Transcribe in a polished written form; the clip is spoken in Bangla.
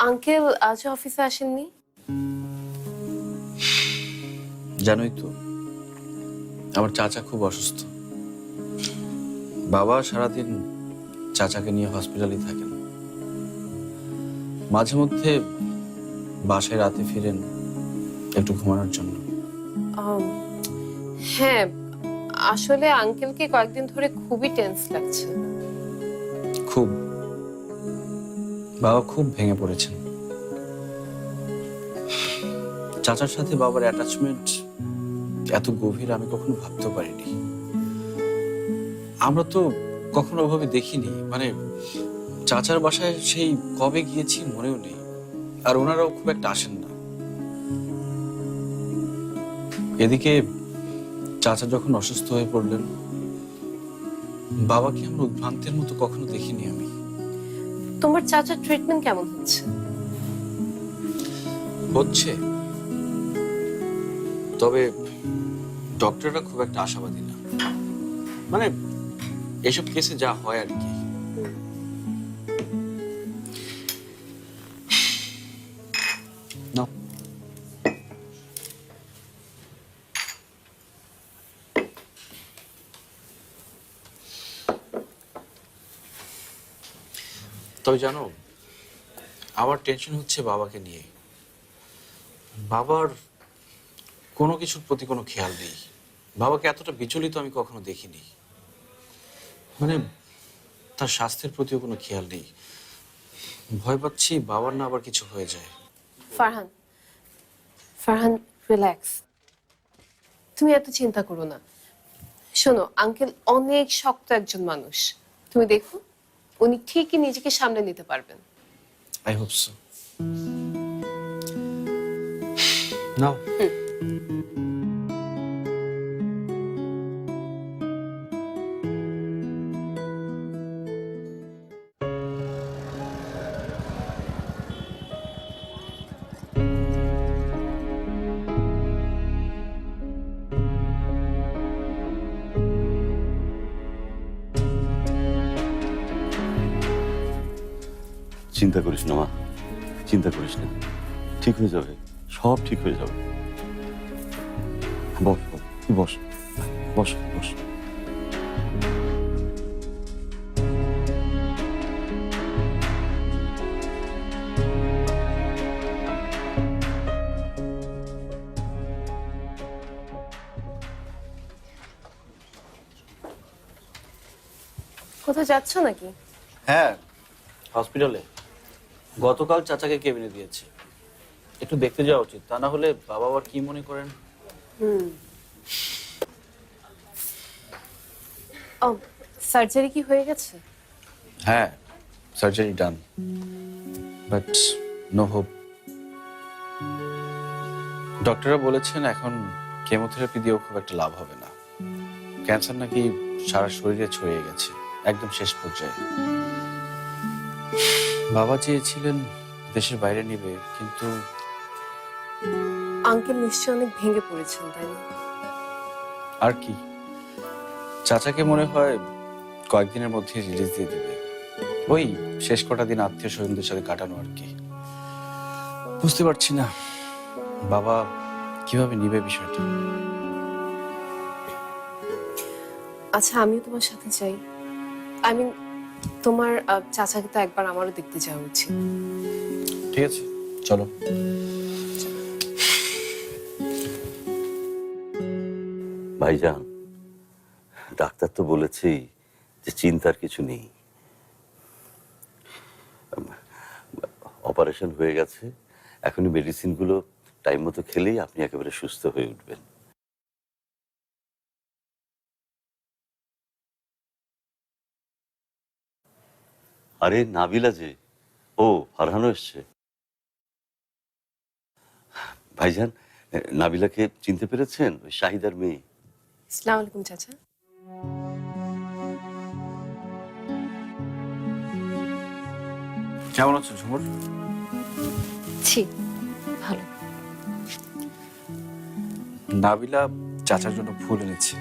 আঙ্কেল আজ অফিসে আসেননি? জানোই তো আমার চাচা খুব অসুস্থ। বাবা সারাদিন চাচাকে নিয়ে হসপিটালে থাকেন, মাঝে মধ্যে বাসায় রাতে ফিরেন একটু ঘুমানোর জন্য। আম, হ্যাঁ, আসলে আঙ্কেলকে কয়েকদিন ধরে খুবই টেন্স লাগছে। খুব, বাবা খুব ভেঙে পড়েছেন। চাচার সাথে বাবার অ্যাটাচমেন্ট এত গভীর আমি কখনো ভাবতে পারিনি। আমরা তো কখনো ওভাবে দেখিনি, মানে চাচার বাসায় সেই কবে গিয়েছি মনেও নেই, আর ওনারাও খুব একটা আসেন না। এদিকে চাচা যখন অসুস্থ হয়ে পড়লেন, বাবাকে আমরা উদ্ভ্রান্তের মতো কখনো দেখিনি আমি। তোমার চাচার ট্রিটমেন্ট কেমন হচ্ছে? হচ্ছে, তবে ডক্টররা খুব একটা আশাবাদী না, মানে এসব কেসে যা হয় আর কি। নাও। তবে জানো, আমার টেনশন হচ্ছে বাবাকে নিয়ে। বাবার কোনো কিছুর প্রতি কোনো খেয়াল নেই। বাবাকে এতটা বিচলিত আমি কখনো দেখিনি, মানে তার স্বাস্থ্যের প্রতিও কোনো খেয়াল নেই। ভয় পাচ্ছি বাবার না আবার কিছু হয়ে যায়। ফারহান, ফারহান, রিল্যাক্স। তুমি এত চিন্তা করো না। শোনো, আঙ্কেল অনেক শক্ত একজন মানুষ। তুমি দেখো, উনি ঠিকই নিজেকে সামলে নিতে পারবেন। I hope so. নাও। চিন্তা করিস না মা, চিন্তা করিস না, ঠিক হয়ে যাবে, সব ঠিক হয়ে যাবে। বস বস বস বস। কোথাও যাচ্ছ নাকি? হ্যাঁ, হসপিটালে গতকাল চাচাকে কেবিনে দিয়েছে, একটু দেখতে যাওয়া উচিত, তা না হলে বাবা আবার কি মনে করেন। ও, সার্জারি কি হয়ে গেছে? হ্যাঁ, surgery done, but no hope. ডক্টররা বলেছেন এখন কেমোথেরাপি দিয়েও খুব একটা লাভ হবে না। ক্যান্সার নাকি সারা শরীরে ছড়িয়ে গেছে, একদম শেষ পর্যায়ে। বাবা চেয়েছিলেন দেশের বাইরে নিবে, কিন্তু আঙ্কেল নিশ্চয়ই অনেক ভেঙে পড়েছেন, তাই না? আর কি, চাচাকে মনে হয় কয়েকদিনের মধ্যে রিলিজ দিয়ে দেবে। ওই শেষ কটা দিন আত্মীয় স্বজনদের সাথে কাটানো আর কি। বুঝতে পারছি না বাবা কিভাবে নিবে বিষয়টা। আচ্ছা, আমিও তোমার সাথে চাই। আই মিন, তোমার চাচাকে তো একবার আমারও দেখতে যাওয়া উচিত। ঠিক আছে, চলো। ভাইজান, ডাক্তার তো বলেছেই যে চিন্তার কিছু নেই, অপারেশন হয়ে গেছে, এখনই মেডিসিনগুলো টাইম মতো খেলেই আপনি একেবারে সুস্থ হয়ে উঠবেন। আরে নাবিলা যে, ও ফারহানও এসছে। ভাইজান, নাবিলাকে চিনতে পেরেছেন? ওই শাহিদার মেয়ে। আসসালামু আলাইকুম চাচা। কেমন আছো ঝুমুর? ছি, ভালো। নাবিলা চাচার জন্য ফুল এনেছে।